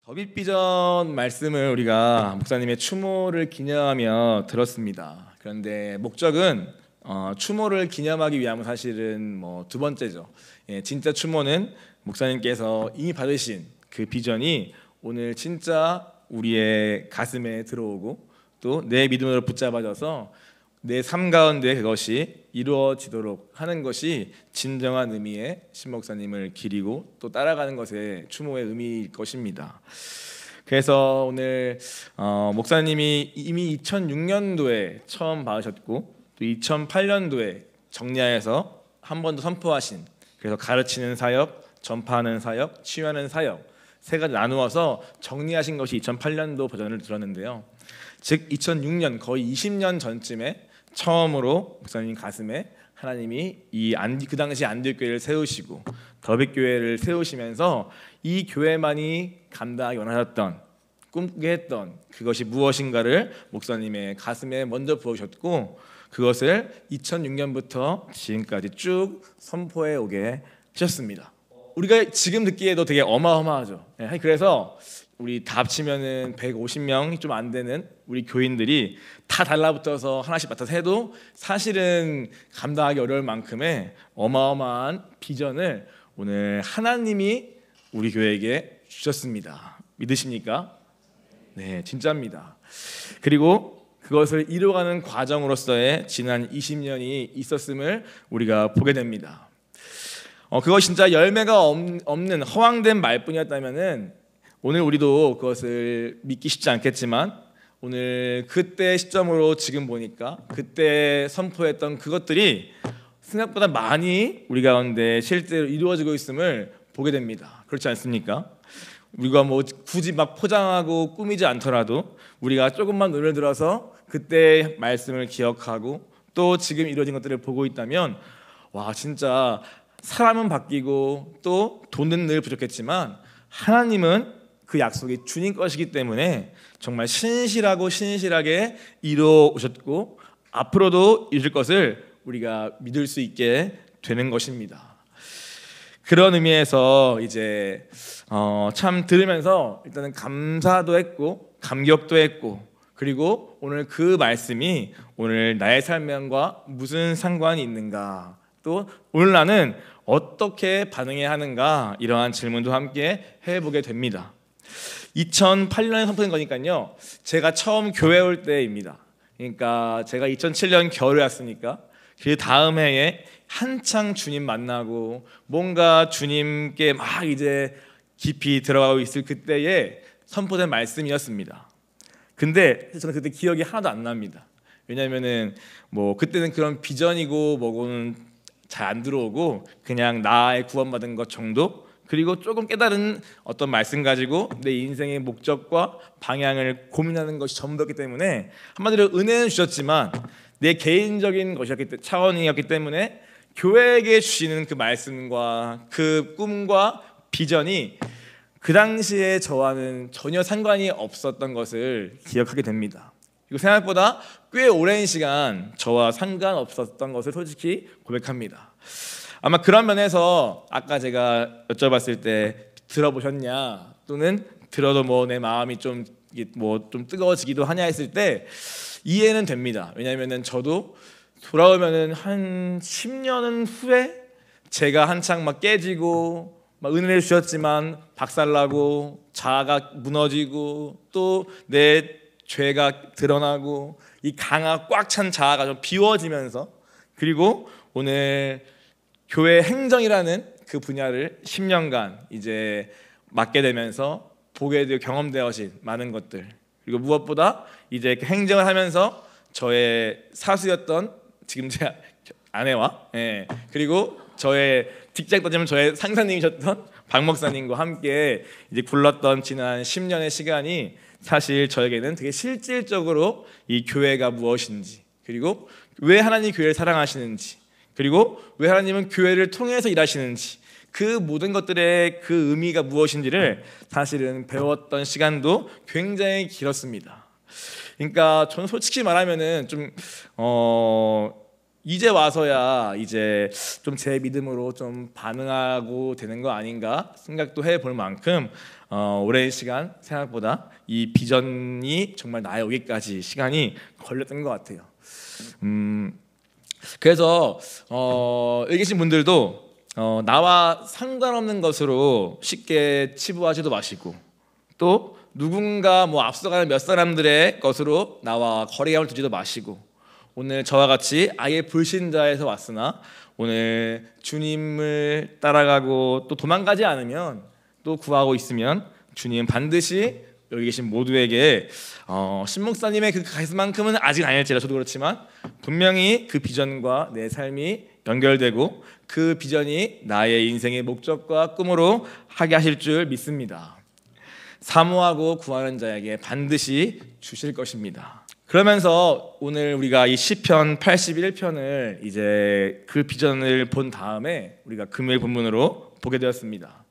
더빗비전 말씀을 우리가 목사님의 추모를 기념하며 들었습니다. 그런데 목적은 추모를 기념하기 위함은 사실은 두 번째죠. 진짜 추모는 목사님께서 이미 받으신 그 비전이 오늘 진짜 우리의 가슴에 들어오고 또 내 믿음으로 붙잡아져서 내 삶 가운데 그것이 이루어지도록 하는 것이 진정한 의미의 신 목사님을 기리고 또 따라가는 것의 추모의 의미일 것입니다. 그래서 오늘 목사님이 이미 2006년도에 처음 받으셨고 또 2008년도에 정리하여서 한 번 더 선포하신, 그래서 가르치는 사역, 전파하는 사역, 치유하는 사역 세 가지 나누어서 정리하신 것이 2008년도 버전을 들었는데요. 즉 2006년 거의 20년 전쯤에 처음으로 목사님 가슴에 하나님이 그 당시 안디옥교회를 세우시고 더빗교회를 세우시면서 이 교회만이 감당하기 원하셨던, 꿈꾸게 했던 그것이 무엇인가를 목사님의 가슴에 먼저 부으셨고, 그것을 2006년부터 지금까지 쭉 선포해 오게 하셨습니다. 우리가 지금 듣기에도 되게 어마어마하죠. 그래서 우리 다 합치면은 150명이 좀 안 되는 우리 교인들이 다 달라붙어서 하나씩 맡아서 해도 사실은 감당하기 어려울 만큼의 어마어마한 비전을 오늘 하나님이 우리 교회에게 주셨습니다. 믿으십니까? 네, 진짜입니다. 그리고 그것을 이루어가는 과정으로서의 지난 20년이 있었음을 우리가 보게 됩니다. 그것이 진짜 열매가 없는 허황된 말뿐이었다면은 오늘 우리도 그것을 믿기 쉽지 않겠지만, 오늘 그때 시점으로 지금 보니까 그때 선포했던 그것들이 생각보다 많이 우리 가운데 실제로 이루어지고 있음을 보게 됩니다. 그렇지 않습니까? 우리가 굳이 막 포장하고 꾸미지 않더라도 우리가 조금만 눈을 들어서 그때 말씀을 기억하고 또 지금 이루어진 것들을 보고 있다면, 와, 진짜 사람은 바뀌고 또 돈은 늘 부족했지만 하나님은 그 약속이 주님 것이기 때문에 정말 신실하게 이루어 오셨고 앞으로도 이룰 것을 우리가 믿을 수 있게 되는 것입니다. 그런 의미에서 이제 참 들으면서 일단은 감사도 했고 감격도 했고, 그리고 오늘 그 말씀이 오늘 나의 삶과 무슨 상관이 있는가, 또 오늘 나는 어떻게 반응해야 하는가, 이러한 질문도 함께 해보게 됩니다. 2008년에 선포된 거니까요, 제가 처음 교회 올 때입니다. 그러니까 제가 2007년 겨울에 왔으니까 그 다음 해에 한창 주님 만나고 뭔가 주님께 막 이제 깊이 들어가고 있을 그때에 선포된 말씀이었습니다. 근데 저는 그때 기억이 하나도 안 납니다. 왜냐면은 그때는 그런 비전이고 뭐고는 잘 안 들어오고 그냥 나의 구원받은 것 정도, 그리고 조금 깨달은 어떤 말씀 가지고 내 인생의 목적과 방향을 고민하는 것이 전부였기 때문에, 한마디로 은혜는 주셨지만 내 개인적인 차원이었기 때문에 교회에게 주시는 그 말씀과 그 꿈과 비전이 그 당시에 저와는 전혀 상관이 없었던 것을 기억하게 됩니다. 그리고 생각보다 꽤 오랜 시간 저와 상관없었던 것을 솔직히 고백합니다. 아마 그런 면에서 아까 제가 여쭤봤을 때 들어보셨냐, 또는 들어도 내 마음이 좀 뜨거워지기도 하냐 했을 때 이해는 됩니다. 왜냐하면은 저도 돌아오면은 한 10년은 후에 제가 한창 막 깨지고 막 은혜를 주셨지만 박살나고 자아가 무너지고 또 내 죄가 드러나고 이 강화 꽉 찬 자아가 좀 비워지면서, 그리고 오늘 교회 행정이라는 그 분야를 10년간 이제 맡게 되면서 보게 되고 경험되어진 많은 것들, 그리고 무엇보다 이제 행정을 하면서 저의 사수였던 지금 제 아내와 그리고 저의 직장 따지면 저의 상사님이셨던 박 목사님과 함께 이제 굴렀던 지난 10년의 시간이 사실 저에게는 되게 실질적으로 이 교회가 무엇인지, 그리고 왜 하나님 교회를 사랑하시는지, 그리고 왜 하나님은 교회를 통해서 일하시는지, 그 모든 것들의 그 의미가 무엇인지를 사실은 배웠던 시간도 굉장히 길었습니다. 그러니까 저는 솔직히 말하면은 좀 이제 와서야 이제 좀 제 믿음으로 좀 반응하고 되는 거 아닌가 생각도 해볼 만큼 오랜 시간 생각보다 이 비전이 정말 나에 오기까지 시간이 걸렸던 것 같아요. 그래서 여기 계신 분들도 나와 상관없는 것으로 쉽게 치부하지도 마시고, 또 누군가 뭐 앞서가는 몇 사람들의 것으로 나와 거리감을 두지도 마시고, 오늘 저와 같이 아예 불신자에서 왔으나 오늘 주님을 따라가고 또 도망가지 않으면, 또 구하고 있으면 주님은 반드시 여기 계신 모두에게 신 목사님의 그 가슴만큼은 아직 아닐지라 저도 그렇지만 분명히 그 비전과 내 삶이 연결되고 그 비전이 나의 인생의 목적과 꿈으로 하게 하실 줄 믿습니다. 사모하고 구하는 자에게 반드시 주실 것입니다. 그러면서 오늘 우리가 이 시편 81편을 이제 그 비전을 본 다음에 우리가 금요일 본문으로 보게 되었습니다.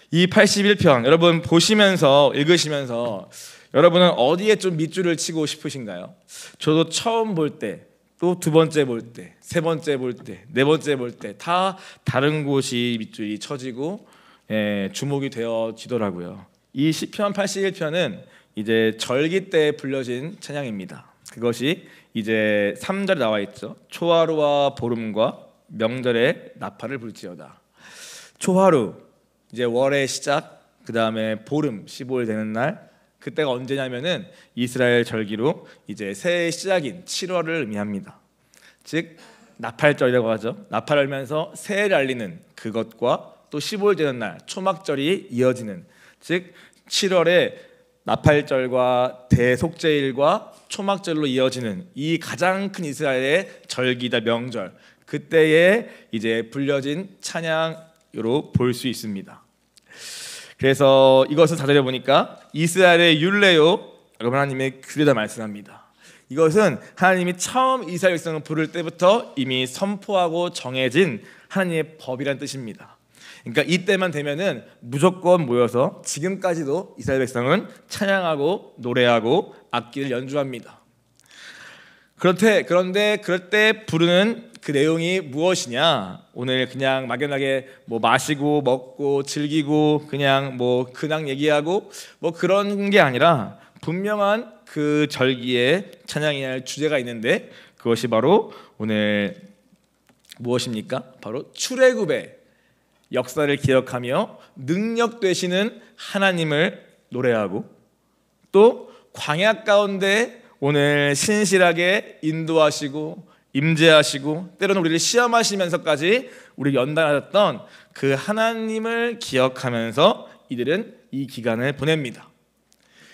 이 81편 여러분 보시면서 읽으시면서 여러분은 어디에 좀 밑줄을 치고 싶으신가요? 저도 처음 볼 때, 또 두 번째 볼 때, 세 번째 볼 때, 네 번째 볼 때 다 다른 곳이 밑줄이 쳐지고 주목이 되어지더라고요. 이 시편 81편은 이제 절기 때 불려진 찬양입니다. 그것이 이제 3절에 나와 있죠. 초하루와 보름과 명절에 나팔을 불지어다. 초하루 이제 월의 시작, 그 다음에 보름 15일 되는 날, 그때가 언제냐면은 이스라엘 절기로 이제 새해의 시작인 7월을 의미합니다. 즉 나팔절이라고 하죠. 나팔을 알면서 새해를 알리는 그것과 또 15일 되는 날 초막절이 이어지는, 즉 7월에 나팔절과 대속죄일과 초막절로 이어지는 이 가장 큰 이스라엘의 절기다, 명절, 그때에 이제 불려진 찬양으로 볼 수 있습니다. 그래서 이것을 다들여 보니까 이스라엘의 율례요 여러분 하나님의 규례다 말씀합니다. 이것은 하나님이 처음 이스라엘 백성을 부를 때부터 이미 선포하고 정해진 하나님의 법이란 뜻입니다. 그러니까 이때만 되면은 무조건 모여서 지금까지도 이스라엘 백성은 찬양하고 노래하고 악기를 연주합니다. 그런데 그럴 때 부르는 그 내용이 무엇이냐? 오늘 그냥 막연하게 뭐 마시고 먹고 즐기고 그냥 뭐 근황 얘기하고 뭐 그런 게 아니라 분명한 그 절기에 찬양해야 할 주제가 있는데, 그것이 바로 오늘 무엇입니까? 바로 출애굽의 역사를 기억하며 능력 되시는 하나님을 노래하고, 또 광야 가운데 오늘 신실하게 인도하시고 임재하시고 때로는 우리를 시험하시면서까지 우리 연단하셨던 그 하나님을 기억하면서 이들은 이 기간을 보냅니다.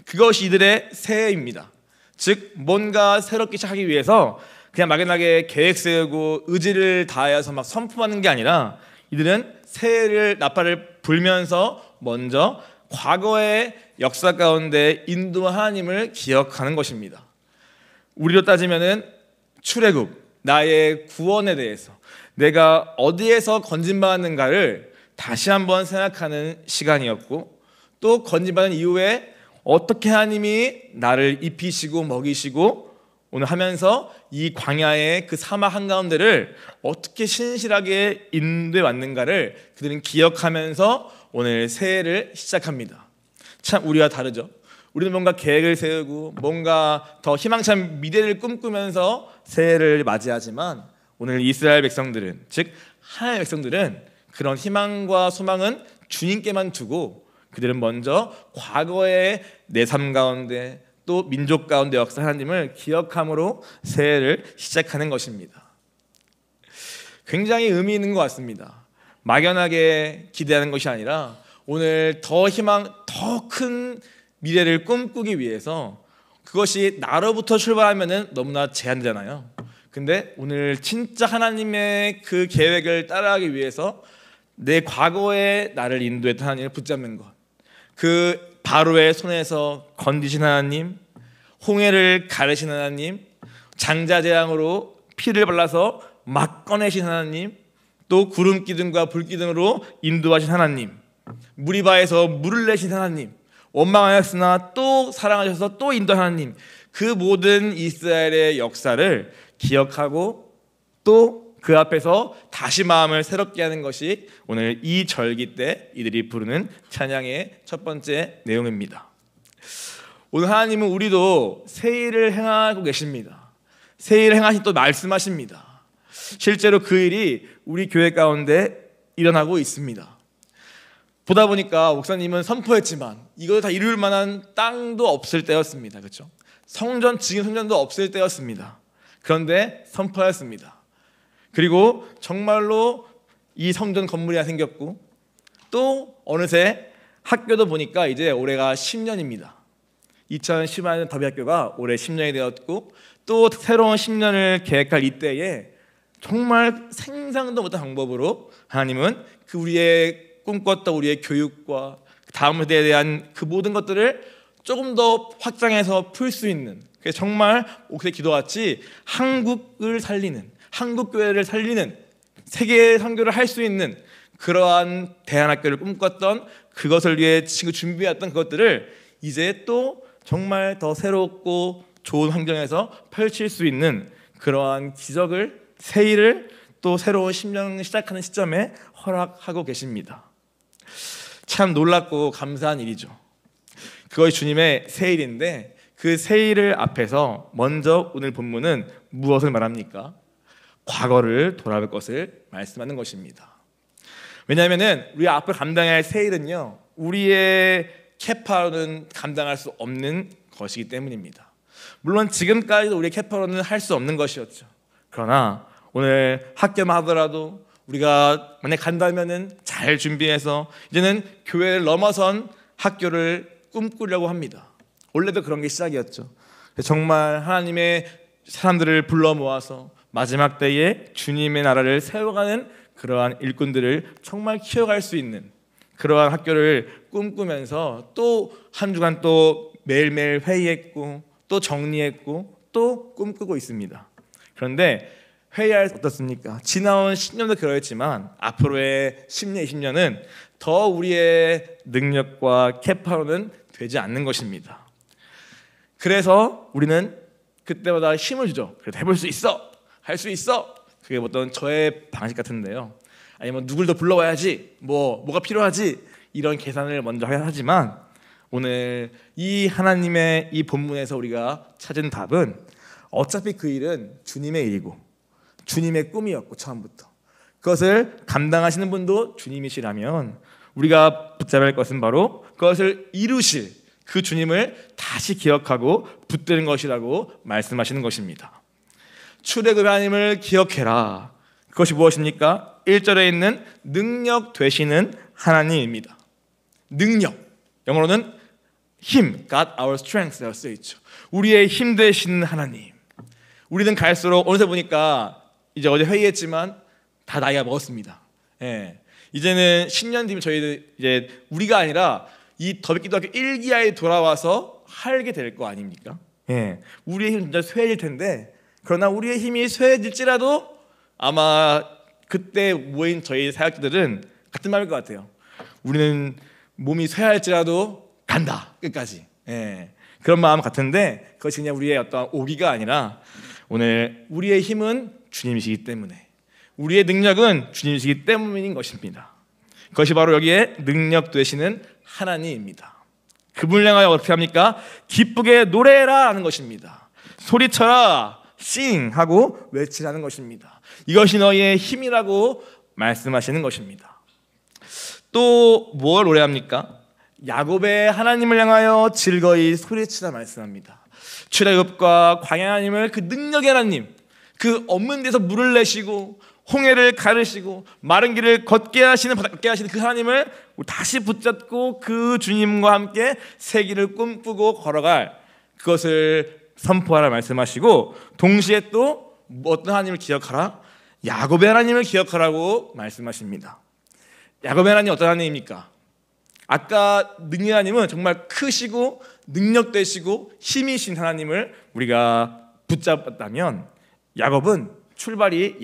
그것이 이들의 새해입니다. 즉 뭔가 새롭게 시작하기 위해서 그냥 막연하게 계획 세우고 의지를 다해서 막 선포하는 게 아니라 이들은 새해를 나팔을 불면서 먼저 과거의 역사 가운데 인도한 하나님을 기억하는 것입니다. 우리로 따지면은 출애굽, 나의 구원에 대해서 내가 어디에서 건진받았는가를 다시 한번 생각하는 시간이었고, 또 건진받은 이후에 어떻게 하나님이 나를 입히시고 먹이시고 오늘 하면서 이 광야의 그 사막 한가운데를 어떻게 신실하게 인도해 왔는가를 그들은 기억하면서 오늘 새해를 시작합니다. 참 우리와 다르죠. 우리는 뭔가 계획을 세우고 뭔가 더 희망찬 미래를 꿈꾸면서 새해를 맞이하지만 오늘 이스라엘 백성들은, 즉 하나님의 백성들은 그런 희망과 소망은 주님께만 두고 그들은 먼저 과거의 내 삶 가운데 또 민족 가운데 역사 하나님을 기억함으로 새해를 시작하는 것입니다. 굉장히 의미 있는 것 같습니다. 막연하게 기대하는 것이 아니라 오늘 더 희망, 더 큰 미래를 꿈꾸기 위해서, 그것이 나로부터 출발하면은 너무나 제한되잖아요. 근데 오늘 진짜 하나님의 그 계획을 따라가기 위해서 내 과거에 나를 인도했던 하나님을 붙잡는 것, 그 바로의 손에서 건지신 하나님, 홍해를 가르신 하나님, 장자재앙으로 피를 발라서 막 꺼내신 하나님, 또 구름 기둥과 불 기둥으로 인도하신 하나님, 무리바에서 물을 내신 하나님, 원망하였으나 또 사랑하셔서 또 인도하신 하나님, 그 모든 이스라엘의 역사를 기억하고 또 그 앞에서 다시 마음을 새롭게 하는 것이 오늘 이 절기 때 이들이 부르는 찬양의 첫 번째 내용입니다. 오늘 하나님은 우리도 새 일을 행하고 계십니다. 새 일을 행하시 또 말씀하십니다. 실제로 그 일이 우리 교회 가운데 일어나고 있습니다. 보다 보니까 목사님은 선포했지만 이걸 다 이룰 만한 땅도 없을 때였습니다. 그렇죠? 성전, 지금 성전도 없을 때였습니다. 그런데 선포하였습니다. 그리고 정말로 이 성전 건물이 하나 생겼고 또 어느새 학교도 보니까 이제 올해가 10년입니다. 2015년 더비학교가 올해 10년이 되었고 또 새로운 10년을 계획할 이때에 정말 생상도 못한 방법으로 하나님은 그 우리의 꿈꿨던 우리의 교육과 다음 세대에 대한 그 모든 것들을 조금 더 확장해서 풀 수 있는, 그래서 정말 옥새 기도같이 한국을 살리는, 한국 교회를 살리는, 세계 선교를 할 수 있는 그러한 대안학교를 꿈꿨던, 그것을 위해 지금 준비했던 그것들을 이제 또 정말 더 새롭고 좋은 환경에서 펼칠 수 있는 그러한 기적을, 새 일을 또 새로운 10년을 시작하는 시점에 허락하고 계십니다. 참 놀랍고 감사한 일이죠. 그것이 주님의 새 일인데 그 새 일을 앞에서 먼저 오늘 본문은 무엇을 말합니까? 과거를 돌아볼 것을 말씀하는 것입니다. 왜냐하면 우리 앞을 감당해야 할 새 일은요, 우리의 캐파로는 감당할 수 없는 것이기 때문입니다. 물론 지금까지도 우리의 캐파로는 할 수 없는 것이었죠. 그러나 오늘 학교만 하더라도 우리가 만약 간다면은 잘 준비해서 이제는 교회를 넘어선 학교를 꿈꾸려고 합니다. 원래도 그런 게 시작이었죠. 정말 하나님의 사람들을 불러 모아서 마지막 때에 주님의 나라를 세워가는 그러한 일꾼들을 정말 키워갈 수 있는 그러한 학교를 꿈꾸면서 또 한 주간 또 매일매일 회의했고 또 정리했고 또 꿈꾸고 있습니다. 그런데 회의할 어떻습니까? 지나온 10년도 그러했지만 앞으로의 10년, 20년은 더 우리의 능력과 캐파로는 되지 않는 것입니다. 그래서 우리는 그때마다 힘을 주죠. 그래도 해볼 수 있어, 할 수 있어. 그게 어떤 저의 방식 같은데요. 아니면 누굴 더 불러와야지, 뭐가 필요하지, 이런 계산을 먼저 하지만 오늘 이 하나님의 이 본문에서 우리가 찾은 답은 어차피 그 일은 주님의 일이고 주님의 꿈이었고 처음부터 그것을 감당하시는 분도 주님이시라면 우리가 붙잡을 것은 바로 그것을 이루실 그 주님을 다시 기억하고 붙드는 것이라고 말씀하시는 것입니다. 출애굽의 하나님을 기억해라. 그것이 무엇입니까? 1절에 있는 능력 되시는 하나님입니다. 능력, 영어로는 힘, God our strength라고 쓰여있죠. 우리의 힘 되시는 하나님. 우리는 갈수록 어느새 보니까 이제 어제 회의했지만 다 나이가 먹었습니다. 예. 이제는 10년 뒤면 저희들 이제 우리가 아니라 이 더비기도학교 1기아에 돌아와서 하게 될 거 아닙니까? 예. 우리의 힘은 진짜 쇠해질 텐데 그러나 우리의 힘이 쇠해질지라도 아마 그때 모인 저희 사역자들은 같은 마음일 것 같아요. 우리는 몸이 쇠할지라도 간다 끝까지. 예. 그런 마음 같은데 그것이 그냥 우리의 어떤 오기가 아니라 오늘 우리의 힘은 주님이시기 때문에 우리의 능력은 주님이시기 때문인 것입니다. 그것이 바로 여기에 능력 되시는 하나님입니다. 그분을 향하여 어떻게 합니까? 기쁘게 노래해라 하는 것입니다. 소리쳐라, sing 하고 외치라는 것입니다. 이것이 너희의 힘이라고 말씀하시는 것입니다. 또 뭘 노래합니까? 야곱의 하나님을 향하여 즐거이 소리치라 말씀합니다. 출애굽과 광야 하나님을, 그 능력의 하나님, 그 없는 데서 물을 내시고 홍해를 가르시고 마른 길을 걷게 하시는 그 하나님을 다시 붙잡고 그 주님과 함께 새 길을 꿈꾸고 걸어갈 그것을 선포하라 말씀하시고 동시에 또 어떤 하나님을 기억하라? 야곱의 하나님을 기억하라고 말씀하십니다. 야곱의 하나님 어떤 하나님입니까? 아까 능력의 하나님은 정말 크시고 능력 되시고 힘이신 하나님을 우리가 붙잡았다면 야곱은 출발이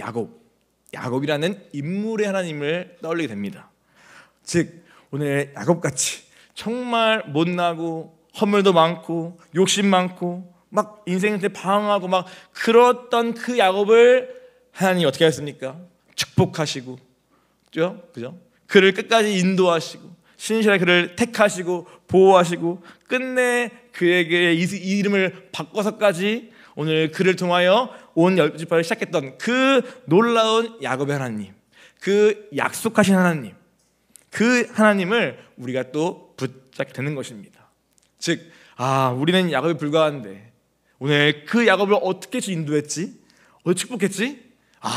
야곱이라는 인물의 하나님을 떠올리게 됩니다. 즉 오늘 야곱같이 정말 못나고 허물도 많고 욕심 많고 막 인생한테 방황하고 막 그랬던 그 야곱을 하나님이 어떻게 하셨습니까? 축복하시고, 그죠? 그를 끝까지 인도하시고, 신실하게 그를 택하시고 보호하시고, 끝내 그에게 이름을 바꿔서까지 오늘 그를 통하여 온 열 지파를 시작했던 그 놀라운 야곱의 하나님, 그 약속하신 하나님, 그 하나님을 우리가 또 붙잡게 되는 것입니다. 즉, 우리는 야곱에 불과한데 오늘 그 야곱을 어떻게 인도했지? 어떻게 축복했지?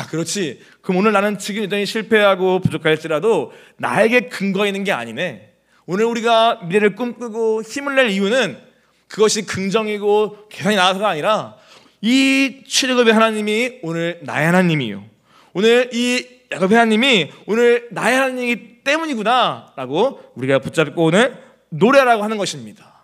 그렇지. 그럼 오늘 나는 지금 여전히 실패하고 부족할지라도 나에게 근거가 있는 게 아니네. 오늘 우리가 미래를 꿈꾸고 힘을 낼 이유는 그것이 긍정이고 계산이 나와서가 아니라 이 출애굽의 하나님이 오늘 나의 하나님이요, 오늘 이 야곱의 하나님이 오늘 나의 하나님이기 때문이구나 라고 우리가 붙잡고 오늘 노래라고 하는 것입니다.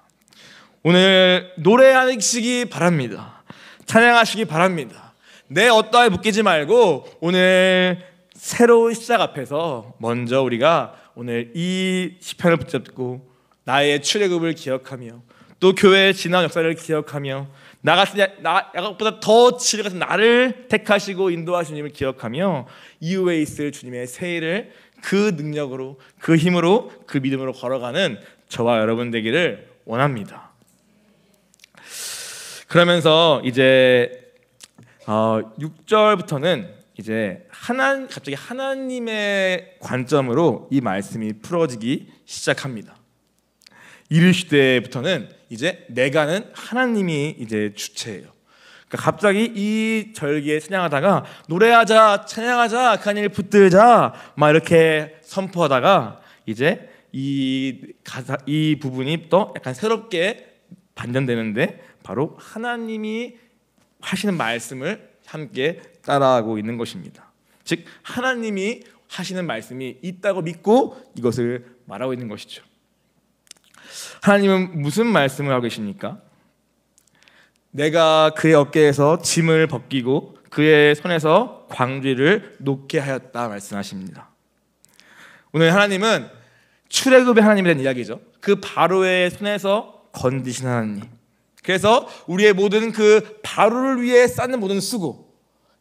오늘 노래하시기 바랍니다. 찬양하시기 바랍니다. 내 어떠하에 묶이지 말고 오늘 새로운 시작 앞에서 먼저 우리가 오늘 이 시편을 붙잡고 나의 출애굽을 기억하며 또 교회의 지난 역사를 기억하며 야곱보다 더 지혜 같은 나를 택하시고 인도하신 주님을 기억하며 이후에 있을 주님의 세일을 그 능력으로, 그 힘으로, 그 믿음으로 걸어가는 저와 여러분 되기를 원합니다. 그러면서 이제 6절부터는 이제 갑자기 하나님의 관점으로 이 말씀이 풀어지기 시작합니다. 이르시되부터는 이제 내가는 하나님이 이제 주체예요. 그러니까 갑자기 이 절기에 찬양하다가 노래하자, 찬양하자, 그 하나님을 붙들자 막 이렇게 선포하다가 이제 이 부분이 또 약간 새롭게 반전되는데 바로 하나님이 하시는 말씀을 함께 따라하고 있는 것입니다. 즉 하나님이 하시는 말씀이 있다고 믿고 이것을 말하고 있는 것이죠. 하나님은 무슨 말씀을 하고 계십니까? 내가 그의 어깨에서 짐을 벗기고 그의 손에서 광주리를 놓게 하였다 말씀하십니다. 오늘 하나님은 출애굽의 하나님에 대한 이야기죠. 그 바로의 손에서 건지신 하나님. 그래서 우리의 모든 그 바로를 위해 쌓는 모든 수고,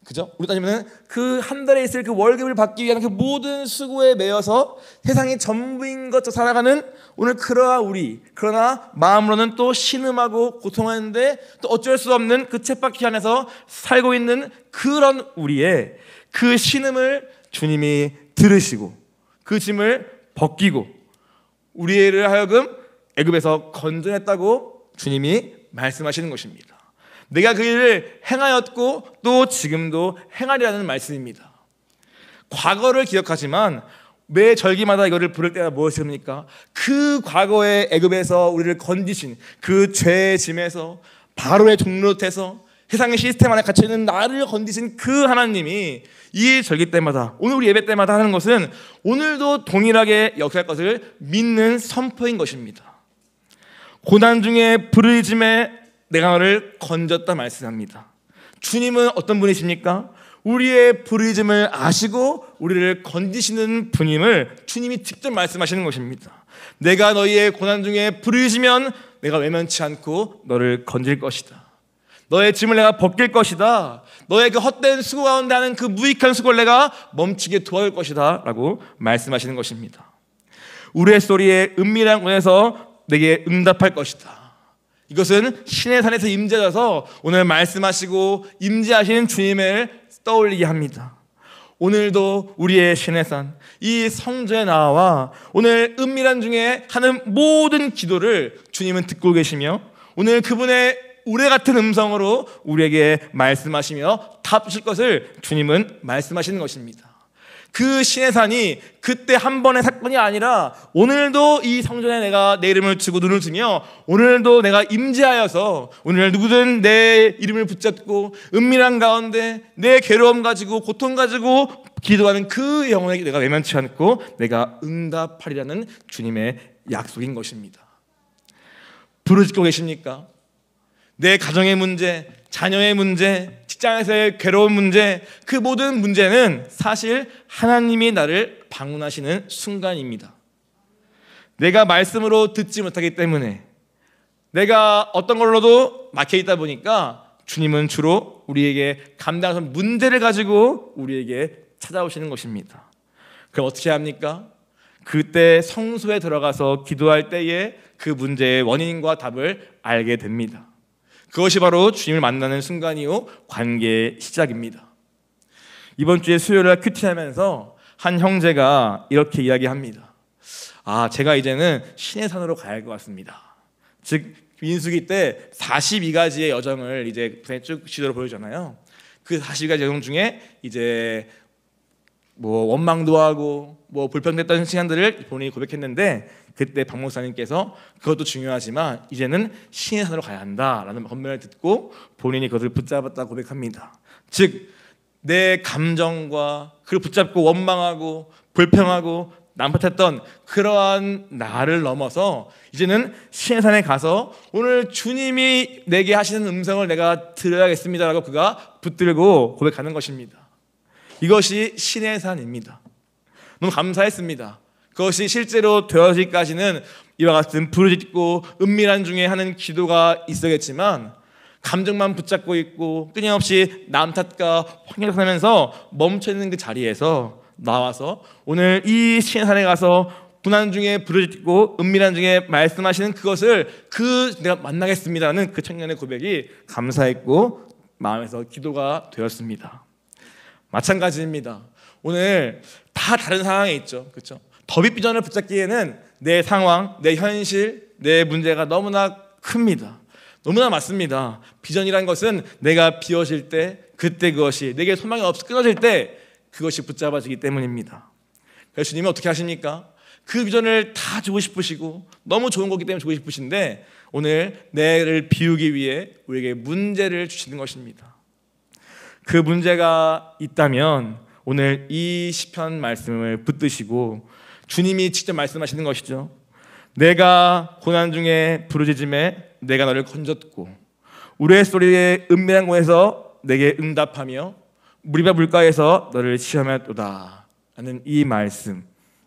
그죠? 우리 따지면 그 한 달에 있을 그 월급을 받기 위한 그 모든 수고에 매여서 세상이 전부인 것처럼 살아가는 오늘 그러나 마음으로는 또 신음하고 고통하는데 또 어쩔 수 없는 그 쳇바퀴 안에서 살고 있는 그런 우리의 그 신음을 주님이 들으시고 그 짐을 벗기고 우리를 하여금 애굽에서 건져냈다고 주님이 말씀하시는 것입니다. 내가 그 일을 행하였고 또 지금도 행하리라는 말씀입니다. 과거를 기억하지만 매 절기마다 이거를 부를 때가 무엇입니까? 그 과거의 애굽에서 우리를 건지신 그 죄의 짐에서 바로의 종로릇에서 세상의 시스템 안에 갇혀있는 나를 건지신 그 하나님이 이 절기 때마다 오늘 우리 예배 때마다 하는 것은 오늘도 동일하게 역사할 것을 믿는 선포인 것입니다. 고난 중에 부르짖음에 내가 너를 건졌다 말씀합니다. 주님은 어떤 분이십니까? 우리의 부르짖음을 아시고 우리를 건지시는 분임을 주님이 직접 말씀하시는 것입니다. 내가 너희의 고난 중에 부르짖으면 내가 외면치 않고 너를 건질 것이다. 너의 짐을 내가 벗길 것이다. 너의 그 헛된 수고 가운데 하는 그 무익한 수고를 내가 멈추게 도와줄 것이다 라고 말씀하시는 것입니다. 우레소리의 은밀한 곳에서 내게 응답할 것이다. 이것은 신의 산에서 임재하셔서 오늘 말씀하시고 임재하시는 주님을 떠올리게 합니다. 오늘도 우리의 신의 산, 이 성전에 나와 오늘 은밀한 중에 하는 모든 기도를 주님은 듣고 계시며 오늘 그분의 우레 같은 음성으로 우리에게 말씀하시며 답 주실 것을 주님은 말씀하시는 것입니다. 그 신의 산이 그때 한 번의 사건이 아니라 오늘도 이 성전에 내가 내 이름을 주고 눈을 뜨며 오늘도 내가 임재하여서 오늘 누구든 내 이름을 붙잡고 은밀한 가운데 내 괴로움 가지고 고통 가지고 기도하는 그 영혼에게 내가 외면치 않고 내가 응답하리라는 주님의 약속인 것입니다. 부르짖고 계십니까? 내 가정의 문제, 자녀의 문제, 직장에서의 괴로운 문제, 그 모든 문제는 사실 하나님이 나를 방문하시는 순간입니다. 내가 말씀으로 듣지 못하기 때문에 내가 어떤 걸로도 막혀있다 보니까 주님은 주로 우리에게 감당하는 문제를 가지고 우리에게 찾아오시는 것입니다. 그럼 어떻게 합니까? 그때 성소에 들어가서 기도할 때에 그 문제의 원인과 답을 알게 됩니다. 그것이 바로 주님을 만나는 순간이요 관계의 시작입니다. 이번 주에 수요일날 큐티하면서 한 형제가 이렇게 이야기합니다. 제가 이제는 신의 산으로 가야 할 것 같습니다. 즉 민수기 때 42가지의 여정을 이제 쭉 지도로 보여주잖아요. 그 42가지 여정 중에 이제 원망도 하고 불평됐던 시간들을 본인이 고백했는데, 그때 박 목사님께서 그것도 중요하지만 이제는 신의 산으로 가야 한다라는 권면을 듣고 본인이 그것을 붙잡았다 고백합니다. 즉 내 감정과 그를 붙잡고 원망하고 불평하고 난폭했던 그러한 나를 넘어서 이제는 신의 산에 가서 오늘 주님이 내게 하시는 음성을 내가 들어야겠습니다라고 그가 붙들고 고백하는 것입니다. 이것이 신의 산입니다. 너무 감사했습니다. 그것이 실제로 되어지기까지는 이와 같은 부르짖고 은밀한 중에 하는 기도가 있어야겠지만, 감정만 붙잡고 있고 끊임없이 남 탓과 환경하면서 멈춰있는 그 자리에서 나와서 오늘 이 신의 산에 가서 고난 중에 부르짖고 은밀한 중에 말씀하시는 그것을 내가 만나겠습니다라는 그 청년의 고백이 감사했고 마음에서 기도가 되었습니다. 마찬가지입니다. 오늘 다 다른 상황에 있죠. 그렇죠? 더비 비전을 붙잡기에는 내 상황, 내 현실, 내 문제가 너무나 큽니다. 너무나 맞습니다. 비전이란 것은 내가 비워질 때, 그때 그것이 내게 소망이 없어 끊어질 때 그것이 붙잡아지기 때문입니다. 그래서 주님은 어떻게 하십니까? 그 비전을 다 주고 싶으시고 너무 좋은 거기 때문에 주고 싶으신데 오늘 내를 비우기 위해 우리에게 문제를 주시는 것입니다. 그 문제가 있다면 오늘 이 시편 말씀을 붙드시고 주님이 직접 말씀하시는 것이죠. 내가 고난 중에 부르짖음에 내가 너를 건졌고 우레소리의 은밀한 곳에서 내게 응답하며 무리바 물가에서 너를 시험하였도다 하는 이 말씀,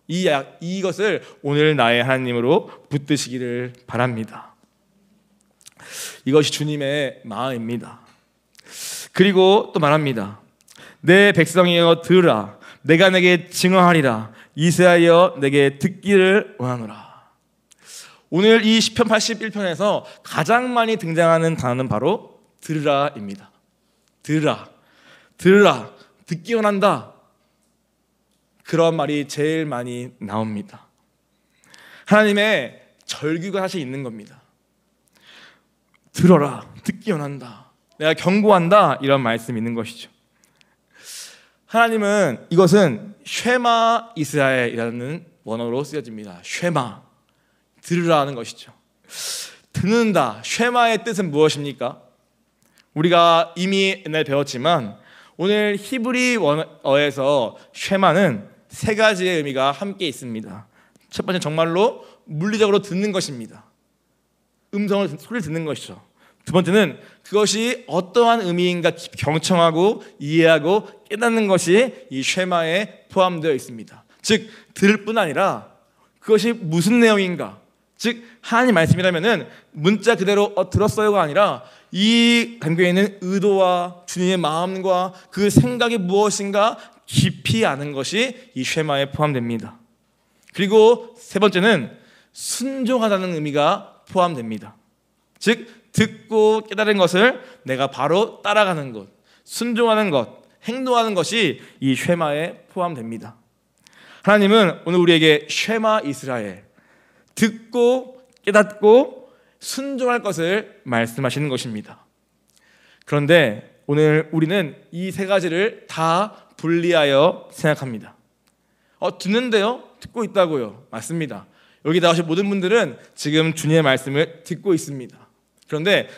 이것을 오늘 나의 하나님으로 붙드시기를 바랍니다. 이것이 주님의 마음입니다. 그리고 또 말합니다. 내 백성이여 들으라, 내가 내게 증언하리라, 이스라엘이여 내게 듣기를 원하노라. 오늘 이 시편 81편에서 가장 많이 등장하는 단어는 바로 들으라입니다. 들으라, 듣기 원한다. 그런 말이 제일 많이 나옵니다. 하나님의 절규가 사실 있는 겁니다. 들어라, 듣기 원한다, 내가 경고한다, 이런 말씀이 있는 것이죠. 하나님은 이것은 쉐마 이스라엘이라는 원어로 쓰여집니다. 쉐마, 들으라는 것이죠. 듣는다, 쉐마의 뜻은 무엇입니까? 우리가 이미 옛날에 배웠지만 오늘 히브리어에서 쉐마는 세 가지의 의미가 함께 있습니다. 첫 번째, 정말로 물리적으로 듣는 것입니다. 소리를 듣는 것이죠. 두 번째는 그것이 어떠한 의미인가 경청하고 이해하고 깨닫는 것이 이 쉐마에 포함되어 있습니다. 즉 들을 뿐 아니라 그것이 무슨 내용인가, 즉 하나님 말씀이라면은 문자 그대로 들었어요가 아니라 이 담겨 있는 의도와 주님의 마음과 그 생각이 무엇인가 깊이 아는 것이 이 쉐마에 포함됩니다. 그리고 세 번째는 순종하다는 의미가 포함됩니다. 즉 듣고 깨달은 것을 내가 바로 따라가는 것, 순종하는 것, 행동하는 것이 이 쉐마에 포함됩니다. 하나님은 오늘 우리에게 쉐마 이스라엘, 듣고 깨닫고 순종할 것을 말씀하시는 것입니다. 그런데 오늘 우리는 이 세 가지를 다 분리하여 생각합니다. 듣는데요? 듣고 있다고요? 맞습니다. 여기 나오신 모든 분들은 지금 주님의 말씀을 듣고 있습니다. 그런데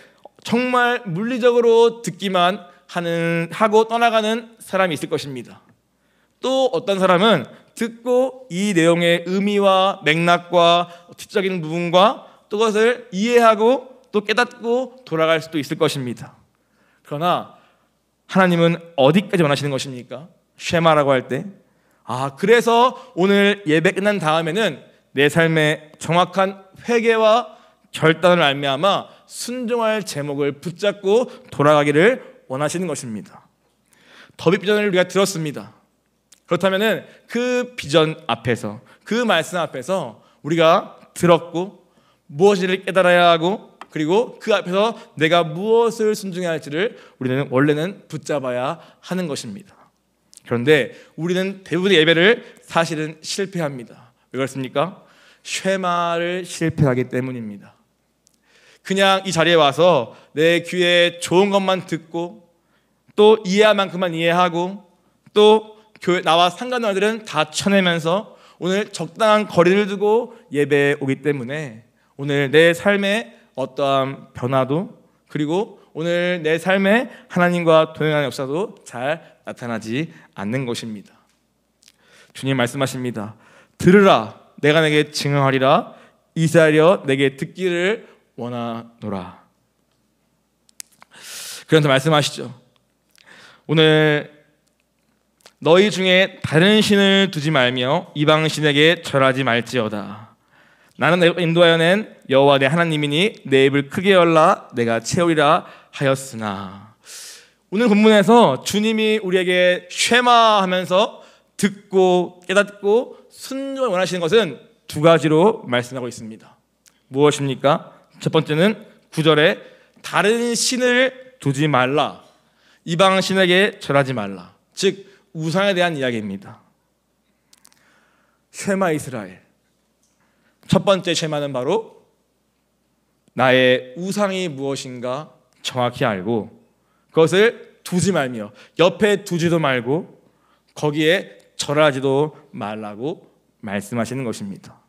정말 물리적으로 듣기만 하고 떠나가는 사람이 있을 것입니다. 또 어떤 사람은 듣고 이 내용의 의미와 맥락과 지적인 부분과 또 그것을 이해하고 또 깨닫고 돌아갈 수도 있을 것입니다. 그러나 하나님은 어디까지 원하시는 것입니까? 쉐마라고 할 때 그래서 오늘 예배 끝난 다음에는 내 삶의 정확한 회개와 결단을 알미암아 순종할 제목을 붙잡고 돌아가기를 원하시는 것입니다. 더비 비전을 우리가 들었습니다. 그렇다면 그 비전 앞에서, 그 말씀 앞에서 우리가 들었고 무엇을 깨달아야 하고, 그리고 그 앞에서 내가 무엇을 순종해야 할지를 우리는 원래는 붙잡아야 하는 것입니다. 그런데 우리는 대부분의 예배를 사실은 실패합니다. 왜 그렇습니까? 쉐마를 실패하기 때문입니다. 그냥 이 자리에 와서 내 귀에 좋은 것만 듣고 또 이해할 만큼만 이해하고 또 교회 나와 상관없는 아이들은 다 쳐내면서 오늘 적당한 거리를 두고 예배에 오기 때문에 오늘 내 삶에 어떠한 변화도, 그리고 오늘 내 삶에 하나님과 동행하는 역사도 잘 나타나지 않는 것입니다. 주님 말씀하십니다. 들으라, 내가 내게 증언하리라. 이스라엘여, 내게 듣기를 원하노라. 그런데 말씀하시죠. 오늘 너희 중에 다른 신을 두지 말며 이방 신에게 절하지 말지어다. 나는 인도하여 낸 여호와 내 하나님이니 내 입을 크게 열라 내가 채우리라 하였으나. 오늘 본문에서 주님이 우리에게 쉐마하면서 듣고 깨닫고 순종을 원하시는 것은 두 가지로 말씀하고 있습니다. 무엇입니까? 첫 번째는 9절에 다른 신을 두지 말라, 이방 신에게 절하지 말라. 즉 우상에 대한 이야기입니다. 쉐마 이스라엘, 첫 번째 쉐마는 바로 나의 우상이 무엇인가 정확히 알고 그것을 두지 말며 옆에 두지도 말고 거기에 절하지도 말라고 말씀하시는 것입니다.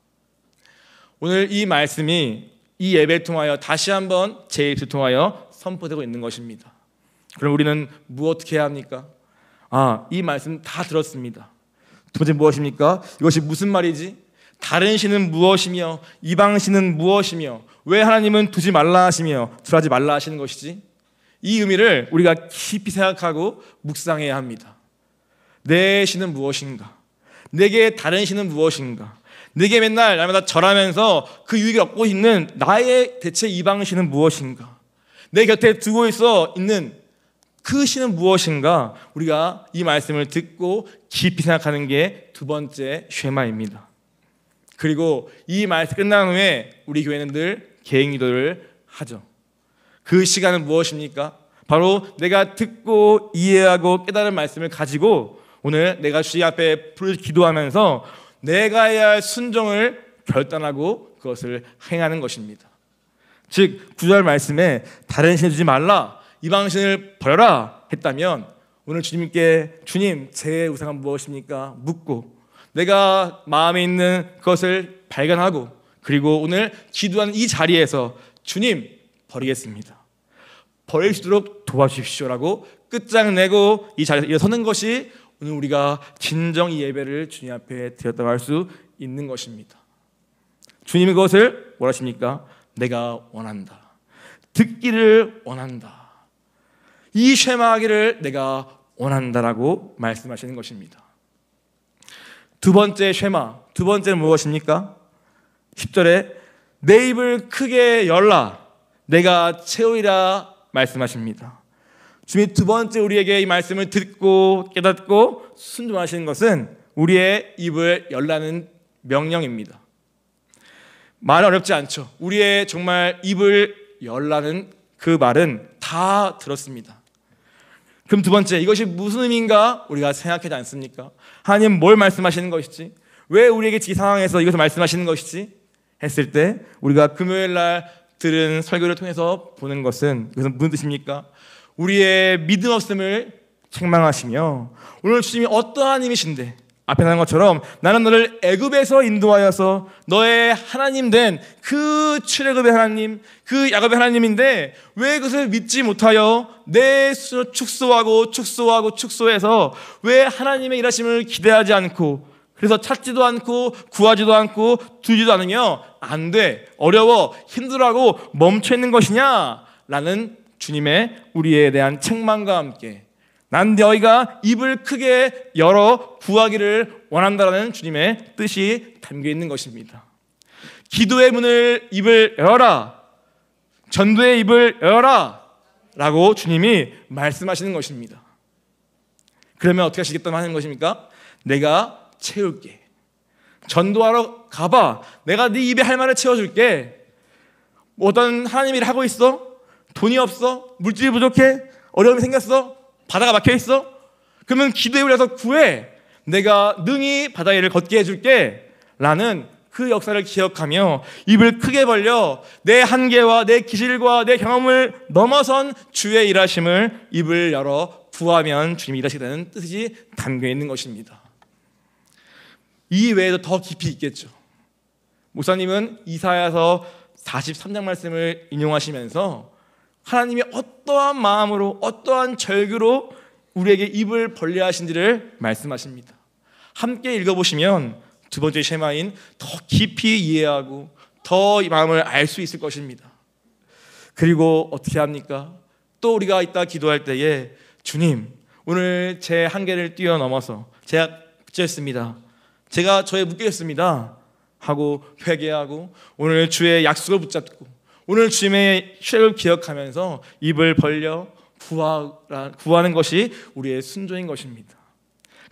오늘 이 말씀이 이 예배를 통하여 다시 한번 제 입을 통하여 선포되고 있는 것입니다. 그럼 우리는 어떻게 해야 합니까? 이 말씀 다 들었습니다. 두 번째 무엇입니까? 이것이 무슨 말이지? 다른 신은 무엇이며 이방 신은 무엇이며 왜 하나님은 두지 말라 하시며 절하지 말라 하시는 것이지? 이 의미를 우리가 깊이 생각하고 묵상해야 합니다. 내 신은 무엇인가? 내게 다른 신은 무엇인가? 내게 맨날 날마다 절하면서 그 유익을 얻고 있는 나의 대체 이방 신은 무엇인가? 내 곁에 두고 있는 그 신은 무엇인가? 우리가 이 말씀을 듣고 깊이 생각하는 게 두 번째 쉐마입니다. 그리고 이 말씀 끝난 후에 우리 교회는 늘 개인 기도를 하죠. 그 시간은 무엇입니까? 바로 내가 듣고 이해하고 깨달은 말씀을 가지고 오늘 내가 주님 앞에 기도하면서 내가 해야 할 순종을 결단하고 그것을 행하는 것입니다. 즉 9절 말씀에 다른 신을 두지 말라, 이방신을 버려라 했다면 오늘 주님께 주님 제 우상은 무엇입니까? 묻고 내가 마음에 있는 것을 발견하고 그리고 오늘 기도하는 이 자리에서 주님 버리겠습니다. 버릴 수 있도록 도와주십시오라고 끝장내고 이 자리에서 일어서는 것이 오늘 우리가 진정 이 예배를 주님 앞에 드렸다고 할 수 있는 것입니다. 주님이 그것을 원하십니까? 내가 원한다. 듣기를 원한다. 이 쉐마하기를 내가 원한다라고 말씀하시는 것입니다. 두 번째 쉐마, 두 번째는 무엇입니까? 10절에 내 입을 크게 열라 내가 채우리라 말씀하십니다. 주님이 두 번째 우리에게 이 말씀을 듣고 깨닫고 순종하시는 것은 우리의 입을 열라는 명령입니다. 말은 어렵지 않죠. 우리의 정말 입을 열라는 그 말은 다 들었습니다. 그럼 두 번째, 이것이 무슨 의미인가 우리가 생각하지 않습니까? 하나님 뭘 말씀하시는 것이지? 왜 우리에게 이 상황에서 이것을 말씀하시는 것이지? 했을 때 우리가 금요일 날 들은 설교를 통해서 보는 것은 이것은 무슨 뜻입니까? 우리의 믿음 없음을 책망하시며 오늘 주님이 어떠한 힘이신데 앞에 나온 것처럼 나는 너를 애굽에서 인도하여서 너의 하나님 된 그 출애굽의 하나님, 그 야곱의 하나님인데 왜 그것을 믿지 못하여 내 스스로 축소해서 왜 하나님의 일하심을 기대하지 않고 그래서 찾지도 않고 구하지도 않고 두지도 않으며 안 돼, 어려워, 힘들어하고 멈춰있는 것이냐? 라는 주님의 우리에 대한 책망과 함께 난 너희가 입을 크게 열어 구하기를 원한다라는 주님의 뜻이 담겨 있는 것입니다. 기도의 문을 입을 열어라. 전도의 입을 열어라. 라고 주님이 말씀하시는 것입니다. 그러면 어떻게 하시겠다고 하는 것입니까? 내가 채울게. 전도하러 가봐. 내가 네 입에 할 말을 채워줄게. 어떤 하나님 일을 하고 있어? 돈이 없어? 물질이 부족해? 어려움이 생겼어? 바다가 막혀있어? 그러면 기도에 올려서 구해. 내가 능히 바다 일을 걷게 해줄게. 라는 그 역사를 기억하며 입을 크게 벌려 내 한계와 내 기질과 내 경험을 넘어선 주의 일하심을 입을 열어 구하면 주님이 일하시겠다는 뜻이 담겨 있는 것입니다. 이 외에도 더 깊이 있겠죠. 목사님은 이사야서 43장 말씀을 인용하시면서 하나님이 어떠한 마음으로 어떠한 절규로 우리에게 입을 벌려 하신지를 말씀하십니다. 함께 읽어보시면 두 번째 쉐마인 더 깊이 이해하고 더 이 마음을 알 수 있을 것입니다. 그리고 어떻게 합니까? 또 우리가 이따 기도할 때에 주님, 오늘 제 한계를 뛰어넘어서 제가 그쳤습니다. 제가 저에 묶였습니다. 하고 회개하고 오늘 주의 약속을 붙잡고 오늘 주님의 시를 기억하면서 입을 벌려 구하는 것이 우리의 순종인 것입니다.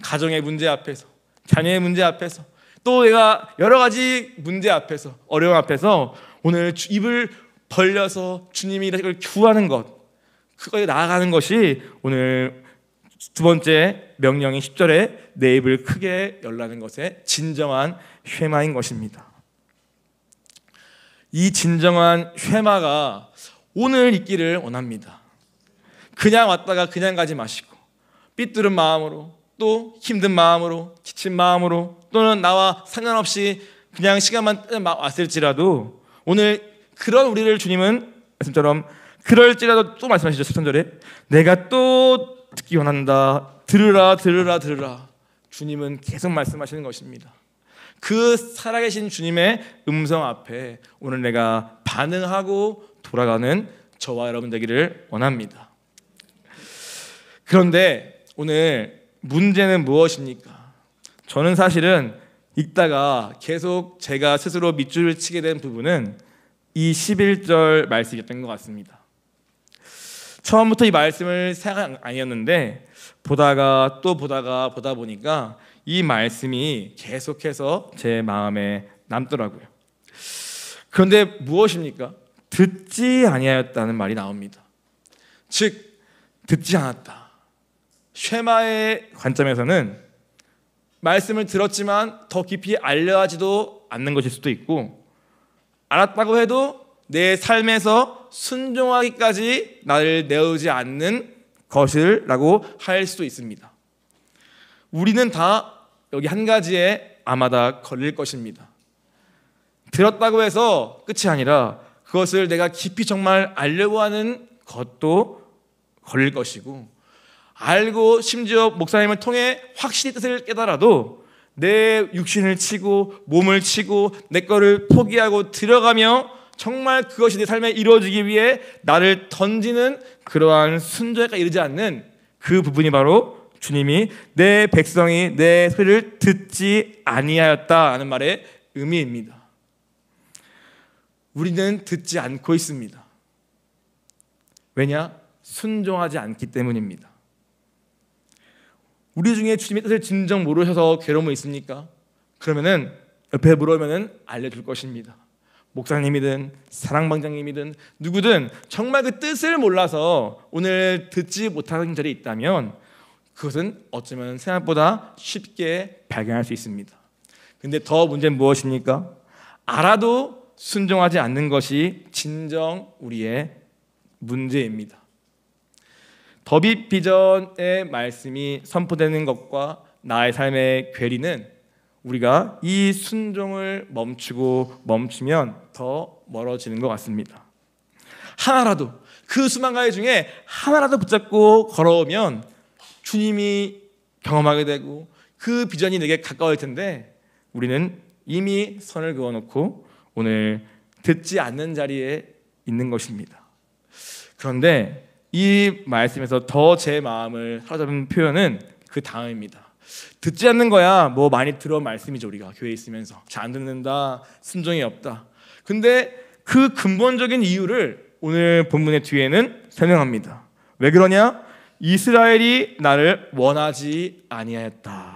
가정의 문제 앞에서, 자녀의 문제 앞에서, 또 내가 여러 가지 문제 앞에서, 어려움 앞에서 오늘 입을 벌려서 주님이 이걸 구하는 것, 그거에 나아가는 것이 오늘 두 번째 명령인 10절에 내 입을 크게 열라는 것의 진정한 쉐마인 것입니다. 이 진정한 쉐마가 오늘 있기를 원합니다. 그냥 왔다가 그냥 가지 마시고 삐뚤은 마음으로, 또 힘든 마음으로, 지친 마음으로, 또는 나와 상관없이 그냥 시간만 왔을지라도 오늘 그런 우리를 주님은 말씀처럼 그럴지라도 또 말씀하시죠. 13절에 내가 또 듣기 원한다. 들으라 들으라 들으라. 주님은 계속 말씀하시는 것입니다. 그 살아계신 주님의 음성 앞에 오늘 내가 반응하고 돌아가는 저와 여러분 되기를 원합니다. 그런데 오늘 문제는 무엇입니까? 저는 사실은 읽다가 계속 제가 스스로 밑줄을 치게 된 부분은 이 11절 말씀이었던 것 같습니다. 처음부터 이 말씀을 생각 아니었는데 보다가 보다 보니까 이 말씀이 계속해서 제 마음에 남더라고요. 그런데 무엇입니까? 듣지 아니하였다는 말이 나옵니다. 즉 듣지 않았다. 쉐마의 관점에서는 말씀을 들었지만 더 깊이 알려하지도 않는 것일 수도 있고, 알았다고 해도 내 삶에서 순종하기까지 나를 내어오지 않는 것이라고 할 수도 있습니다. 우리는 다 여기 한 가지에 아마 다 걸릴 것입니다. 들었다고 해서 끝이 아니라 그것을 내가 깊이 정말 알려고 하는 것도 걸릴 것이고, 알고 심지어 목사님을 통해 확실히 뜻을 깨달아도 내 육신을 치고 몸을 치고 내 거를 포기하고 들어가며 정말 그것이 내 삶에 이루어지기 위해 나를 던지는 그러한 순종에까지 이르지 않는 그 부분이 바로 주님이 내 백성이 내 소리를 듣지 아니하였다는 말의 의미입니다. 우리는 듣지 않고 있습니다. 왜냐? 순종하지 않기 때문입니다. 우리 중에 주님의 뜻을 진정 모르셔서 괴로움이 있습니까? 그러면은 옆에 물어보면은 알려줄 것입니다. 목사님이든 사랑방장님이든 누구든 정말 그 뜻을 몰라서 오늘 듣지 못하는 절이 있다면 그것은 어쩌면 생각보다 쉽게 발견할 수 있습니다. 근데 더 문제는 무엇입니까? 알아도 순종하지 않는 것이 진정 우리의 문제입니다. 더비 비전의 말씀이 선포되는 것과 나의 삶의 괴리는 우리가 이 순종을 멈추면 더 멀어지는 것 같습니다. 하나라도 그 수만 가지 중에 하나라도 붙잡고 걸어오면 주님이 경험하게 되고 그 비전이 내게 가까울 텐데 우리는 이미 선을 그어놓고 오늘 듣지 않는 자리에 있는 것입니다. 그런데 이 말씀에서 더 제 마음을 사로잡은 표현은 그 다음입니다. 듣지 않는 거야 뭐 많이 들어온 말씀이죠. 우리가 교회에 있으면서 잘 안 듣는다, 순종이 없다. 근데 그 근본적인 이유를 오늘 본문의 뒤에는 설명합니다. 왜 그러냐? 이스라엘이 나를 원하지 아니하였다.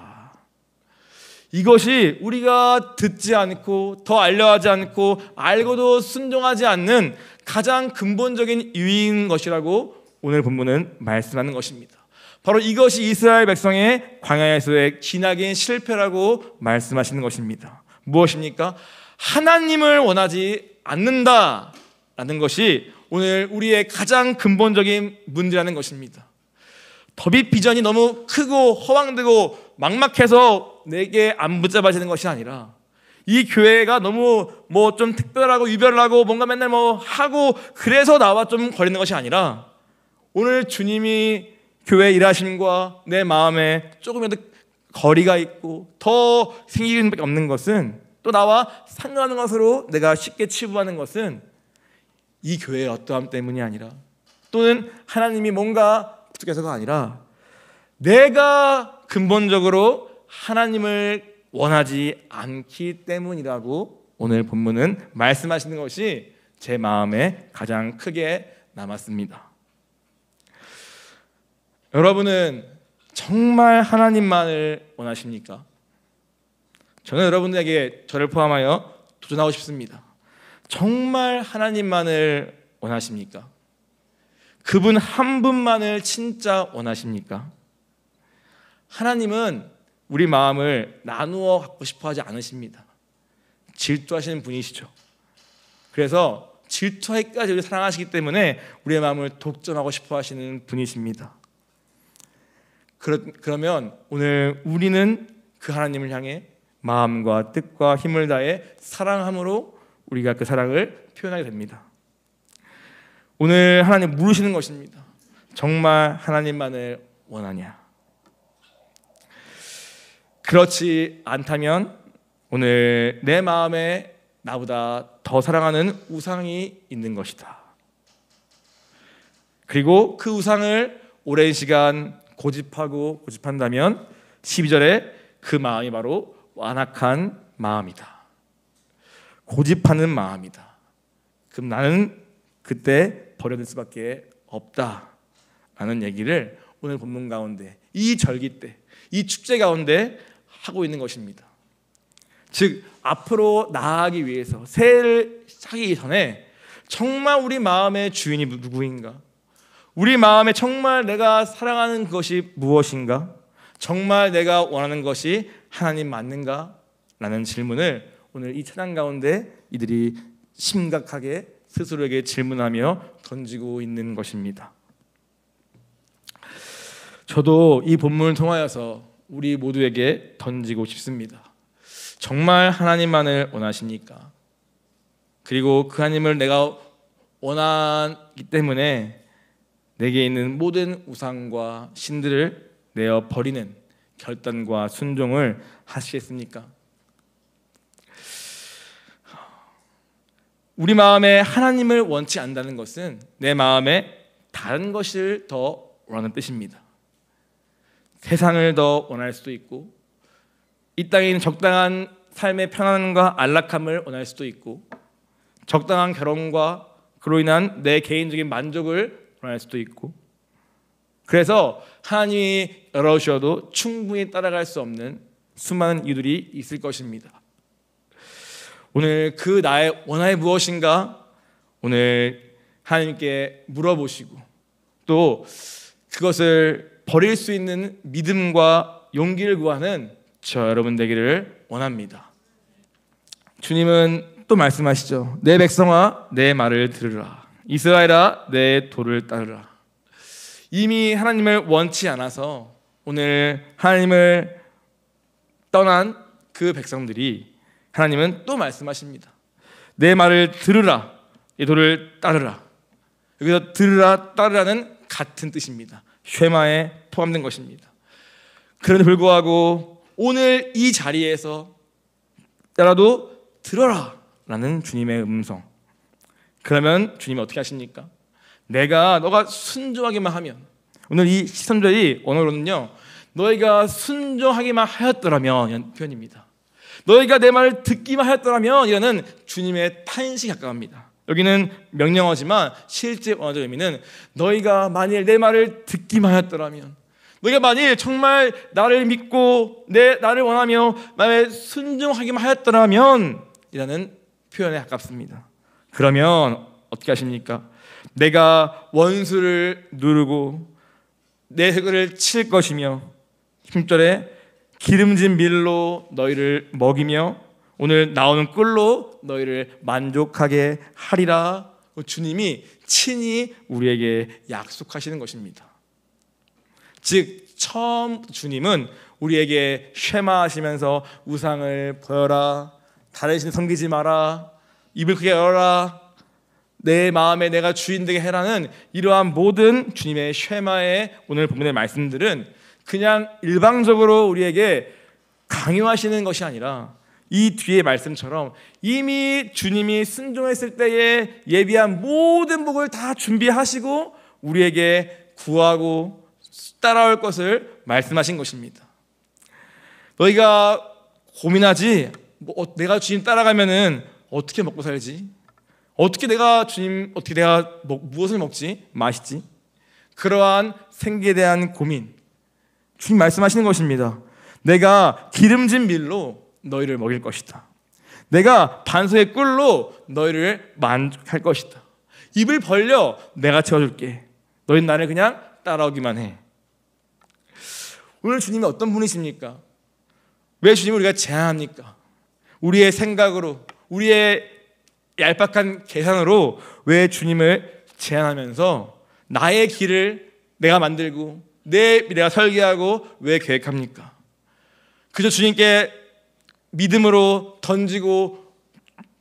이것이 우리가 듣지 않고 더 알려하지 않고 알고도 순종하지 않는 가장 근본적인 이유인 것이라고 오늘 본문은 말씀하는 것입니다. 바로 이것이 이스라엘 백성의 광야에서의 기나긴 실패라고 말씀하시는 것입니다. 무엇입니까? 하나님을 원하지 않는다라는 것이 오늘 우리의 가장 근본적인 문제라는 것입니다. 더비 비전이 너무 크고 허황되고 막막해서 내게 안 붙잡아지는 것이 아니라 이 교회가 너무 뭐 좀 특별하고 유별나고 뭔가 맨날 뭐 하고 그래서 나와 좀 걸리는 것이 아니라 오늘 주님이 교회 일하심과 내 마음에 조금이라도 거리가 있고 더 생기는 밖에 없는 것은 또 나와 상관하는 것으로 내가 쉽게 치부하는 것은 이 교회의 어떠함 때문이 아니라 또는 하나님이 뭔가 부족해서가 아니라 내가 근본적으로 하나님을 원하지 않기 때문이라고 오늘 본문은 말씀하시는 것이 제 마음에 가장 크게 남았습니다. 여러분은 정말 하나님만을 원하십니까? 저는 여러분에게 저를 포함하여 도전하고 싶습니다. 정말 하나님만을 원하십니까? 그분 한 분만을 진짜 원하십니까? 하나님은 우리 마음을 나누어 갖고 싶어 하지 않으십니다. 질투하시는 분이시죠. 그래서 질투하기까지 우리를 사랑하시기 때문에 우리의 마음을 독점하고 싶어 하시는 분이십니다. 그러면 오늘 우리는 그 하나님을 향해 마음과 뜻과 힘을 다해 사랑함으로 우리가 그 사랑을 표현하게 됩니다. 오늘 하나님 물으시는 것입니다. 정말 하나님만을 원하냐? 그렇지 않다면 오늘 내 마음에 나보다 더 사랑하는 우상이 있는 것이다. 그리고 그 우상을 오랜 시간 고집한다면 12절에 그 마음이 바로 완악한 마음이다. 고집하는 마음이다. 그럼 나는 그때 버려둘 수밖에 없다라는 얘기를 오늘 본문 가운데 이 절기 때, 이 축제 가운데 하고 있는 것입니다. 즉 앞으로 나아가기 위해서 새해를 시작하기 전에 정말 우리 마음의 주인이 누구인가? 우리 마음에 정말 내가 사랑하는 것이 무엇인가? 정말 내가 원하는 것이 하나님 맞는가? 라는 질문을 오늘 이 찬양 가운데 이들이 심각하게 스스로에게 질문하며 던지고 있는 것입니다. 저도 이 본문을 통하여서 우리 모두에게 던지고 싶습니다. 정말 하나님만을 원하십니까? 그리고 그 하나님을 내가 원하기 때문에 내게 있는 모든 우상과 신들을 내어 버리는 결단과 순종을 하시겠습니까? 우리 마음에 하나님을 원치 않는다는 것은 내 마음에 다른 것을 더 원하는 뜻입니다. 세상을 더 원할 수도 있고 이 땅에 있는 적당한 삶의 편안함과 안락함을 원할 수도 있고 적당한 결혼과 그로 인한 내 개인적인 만족을 원할 수도 있고 그래서 하나님이 열어주셔도 충분히 따라갈 수 없는 수많은 이유들이 있을 것입니다. 오늘 그 나의 원함이 무엇인가? 오늘 하나님께 물어보시고 또 그것을 버릴 수 있는 믿음과 용기를 구하는 저 여러분 되기를 원합니다. 주님은 또 말씀하시죠. 내 백성아 내 말을 들으라. 이스라엘아 내 도를 따르라. 이미 하나님을 원치 않아서 오늘 하나님을 떠난 그 백성들이 하나님은 또 말씀하십니다. 내 말을 들으라. 이 도를 따르라. 여기서 들으라 따르라는 같은 뜻입니다. 쉐마에 포함된 것입니다. 그런데 불구하고 오늘 이 자리에서 따라도 들어라 라는 주님의 음성. 그러면 주님이 어떻게 하십니까? 너가 순종하기만 하면 오늘 이 13절이 언어로는요 너희가 순종하기만 하였더라면, 이런 표현입니다. 너희가 내 말을 듣기만 하였더라면, 이라는 주님의 탄식에 가까웁니다. 여기는 명령어지만 실제 원어적 의미는 너희가 만일 내 말을 듣기만 하였더라면, 너희가 만일 정말 나를 믿고 나를 원하며 나의 순종하기만 하였더라면, 이라는 표현에 가깝습니다. 그러면 어떻게 하십니까? 내가 원수를 누르고 내 흙을 칠 것이며, 10절에 기름진 밀로 너희를 먹이며 오늘 나오는 꿀로 너희를 만족하게 하리라. 주님이 친히 우리에게 약속하시는 것입니다. 즉 처음 주님은 우리에게 쉐마하시면서 우상을 버려라, 다른 신 섬기지 마라, 입을 크게 열어라, 내 마음에 내가 주인 되게 해라는 이러한 모든 주님의 쉐마의 오늘 본문의 말씀들은 그냥 일방적으로 우리에게 강요하시는 것이 아니라 이 뒤의 말씀처럼 이미 주님이 순종했을 때에 예비한 모든 복을 다 준비하시고 우리에게 구하고 따라올 것을 말씀하신 것입니다. 너희가 고민하지, 내가 주님 따라가면은 어떻게 먹고 살지? 어떻게 내가 무엇을 먹지? 맛있지? 그러한 생기에 대한 고민, 주님 말씀하시는 것입니다. 내가 기름진 밀로 너희를 먹일 것이다. 내가 반석의 꿀로 너희를 만족할 것이다. 입을 벌려 내가 채워줄게. 너희는 나를 그냥 따라오기만 해. 오늘 주님이 어떤 분이십니까? 왜 주님을 우리가 제한합니까? 우리의 생각으로, 우리의 얄팍한 계산으로 왜 주님을 제한하면서 나의 길을 내가 만들고 내가 설계하고 왜 계획합니까? 그저 주님께 믿음으로 던지고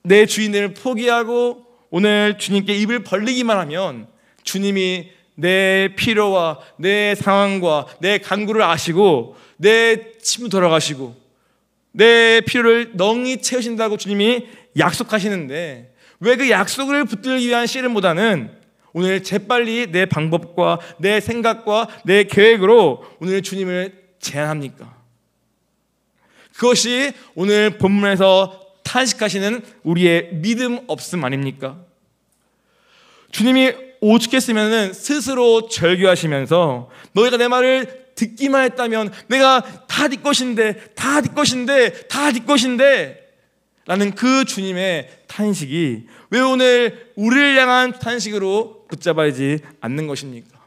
내 주인을 포기하고 오늘 주님께 입을 벌리기만 하면 주님이 내 필요와 내 상황과 내 간구를 아시고 내 침도 돌아가시고 내 필요를 넉히 채우신다고 주님이 약속하시는데 왜 그 약속을 붙들기 위한 씨름보다는 오늘 재빨리 내 방법과 내 생각과 내 계획으로 오늘 주님을 제한합니까? 그것이 오늘 본문에서 탄식하시는 우리의 믿음 없음 아닙니까? 주님이 오죽했으면 스스로 절규하시면서 너희가 내 말을 듣기만 했다면 내가 다 네 것인데 라는 그 주님의 탄식이 왜 오늘 우리를 향한 탄식으로 붙잡아지지 않는 것입니까?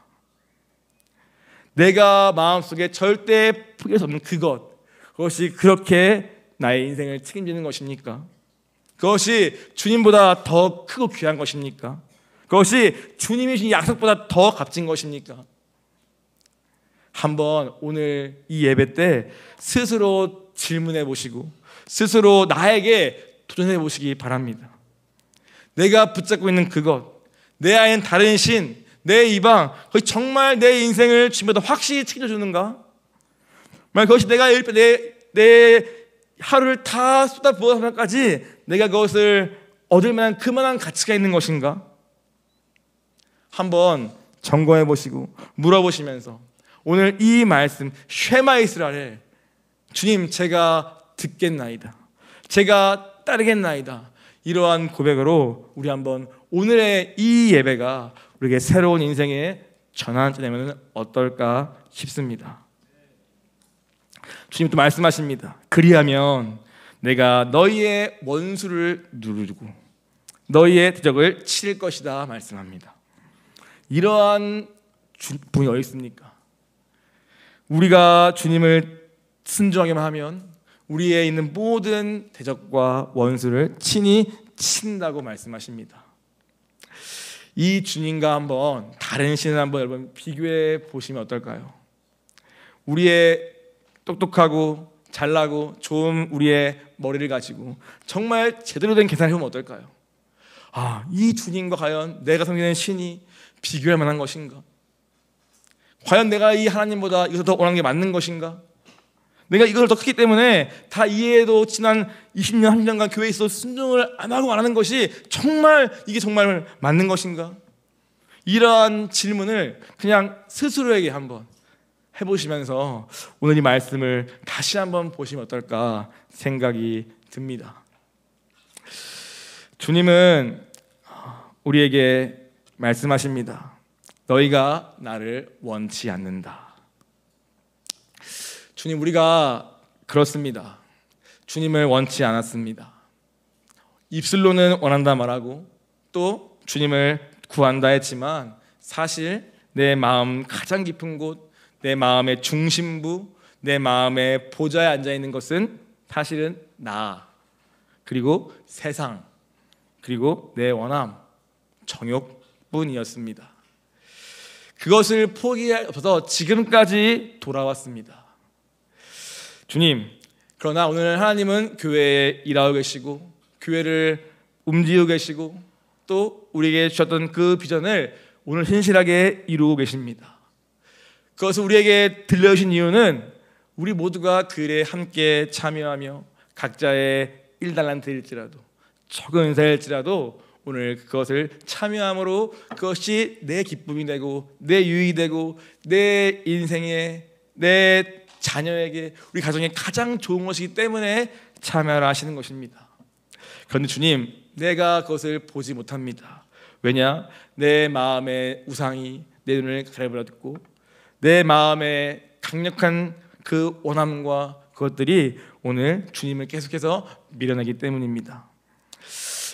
내가 마음속에 절대 포기할 수 없는 그것이 그렇게 나의 인생을 책임지는 것입니까? 그것이 주님보다 더 크고 귀한 것입니까? 그것이 주님이 주신 약속보다 더 값진 것입니까? 한번 오늘 이 예배 때 스스로 질문해 보시고 스스로 나에게 도전해 보시기 바랍니다. 내가 붙잡고 있는 그것, 내 안엔 다른 신, 내 이방, 그것이 정말 내 인생을 주님보다 확실히 책임져 주는가? 만약 그것이 내가 내 하루를 다 쏟아부어서까지 내가 그것을 얻을 만한 그만한 가치가 있는 것인가? 한번 점검해 보시고 물어보시면서 오늘 이 말씀 쉐마 이스라엘, 주님 제가 듣겠나이다, 제가 따르겠나이다, 이러한 고백으로 우리 한번 오늘의 이 예배가 우리에게 새로운 인생의 전환점이 되면 어떨까 싶습니다. 주님 또 말씀하십니다. 그리하면 내가 너희의 원수를 누르고 너희의 대적을 칠 것이다 말씀합니다. 이러한 분이 어디 있습니까? 우리가 주님을 순종하기만 하면 우리에 있는 모든 대적과 원수를 친히 친다고 말씀하십니다. 이 주님과 한번 다른 신을 한번 여러분 비교해 보시면 어떨까요? 우리의 똑똑하고 잘나고 좋은 우리의 머리를 가지고 정말 제대로 된 계산을 해보면 어떨까요? 이 주님과 과연 내가 섬기는 신이 비교할 만한 것인가? 과연 내가 이 하나님보다 이것을 더 원하는 게 맞는 것인가? 내가 이것을 더 크기 때문에 다 이해해도 지난 20년, 30년간 교회에 있어 순종을 안 하고 안 하는 것이 이게 정말 맞는 것인가? 이러한 질문을 그냥 스스로에게 한번 해보시면서 오늘 이 말씀을 다시 한번 보시면 어떨까 생각이 듭니다. 주님은 우리에게 말씀하십니다. 너희가 나를 원치 않는다. 주님, 우리가 그렇습니다. 주님을 원치 않았습니다. 입술로는 원한다 말하고 또 주님을 구한다 했지만 사실 내 마음 가장 깊은 곳, 내 마음의 중심부, 내 마음의 보좌에 앉아있는 것은 사실은 나, 그리고 세상, 그리고 내 원함, 정욕뿐이었습니다. 그것을 포기해서 지금까지 돌아왔습니다. 주님, 그러나 오늘 하나님은 교회에 일하고 계시고 교회를 움직이고 계시고 또 우리에게 주셨던 그 비전을 오늘 신실하게 이루고 계십니다. 그것을 우리에게 들려주신 이유는 우리 모두가 그 일에 함께 참여하며 각자의 1달란트일지라도 적은 은사일지라도 오늘 그것을 참여함으로 그것이 내 기쁨이 되고 내 유익이 되고 내 인생에 내 자녀에게 우리 가정에 가장 좋은 것이기 때문에 참여를 하시는 것입니다. 그런데 주님, 내가 그것을 보지 못합니다. 왜냐? 내 마음의 우상이 내 눈을 가려버렸고 내 마음의 강력한 그 원함과 그것들이 오늘 주님을 계속해서 밀어내기 때문입니다.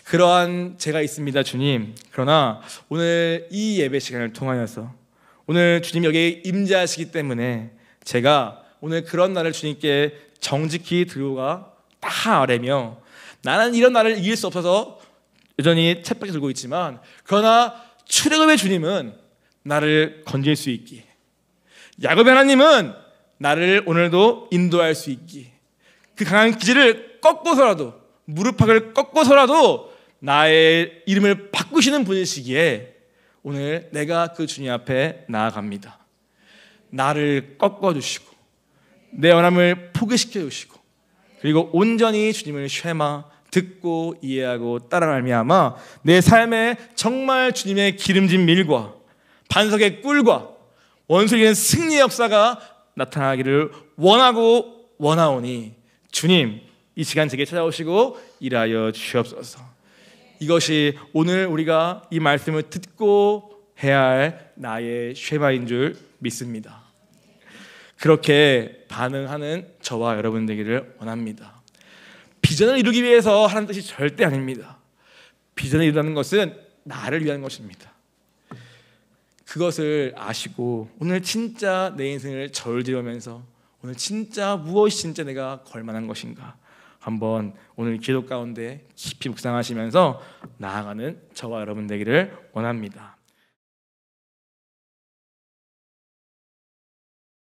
그러한 제가 있습니다, 주님. 그러나 오늘 이 예배 시간을 통하여서 오늘 주님 여기에 임재하시기 때문에 제가 오늘 그런 날을 주님께 정직히 들고가 다 아뢰며 나는 이런 날을 이길 수 없어서 여전히 쳇바퀴 들고 있지만 그러나 출애굽의 주님은 나를 건질 수 있기, 야곱의 하나님은 나를 오늘도 인도할 수 있기, 그 강한 기질을 꺾고서라도 무릎팍을 꺾고서라도 나의 이름을 바꾸시는 분이시기에 오늘 내가 그 주님 앞에 나아갑니다. 나를 꺾어주시고 내 원함을 포기시켜 주시고 그리고 온전히 주님을 쉐마 듣고 이해하고 따라 말미암아 내 삶에 정말 주님의 기름진 밀과 반석의 꿀과 원수를 이기는 승리의 역사가 나타나기를 원하고 원하오니 주님 이 시간 제게 찾아오시고 일하여 주옵소서. 이것이 오늘 우리가 이 말씀을 듣고 해야 할 나의 쉐마인 줄 믿습니다. 그렇게 반응하는 저와 여러분 되기를 원합니다. 비전을 이루기 위해서 하는 뜻이 절대 아닙니다. 비전을 이루는 것은 나를 위한 것입니다. 그것을 아시고 오늘 진짜 내 인생을 저울질하면서 오늘 진짜 무엇이 진짜 내가 걸만한 것인가 한번 오늘 기도 가운데 깊이 묵상하시면서 나아가는 저와 여러분 되기를 원합니다.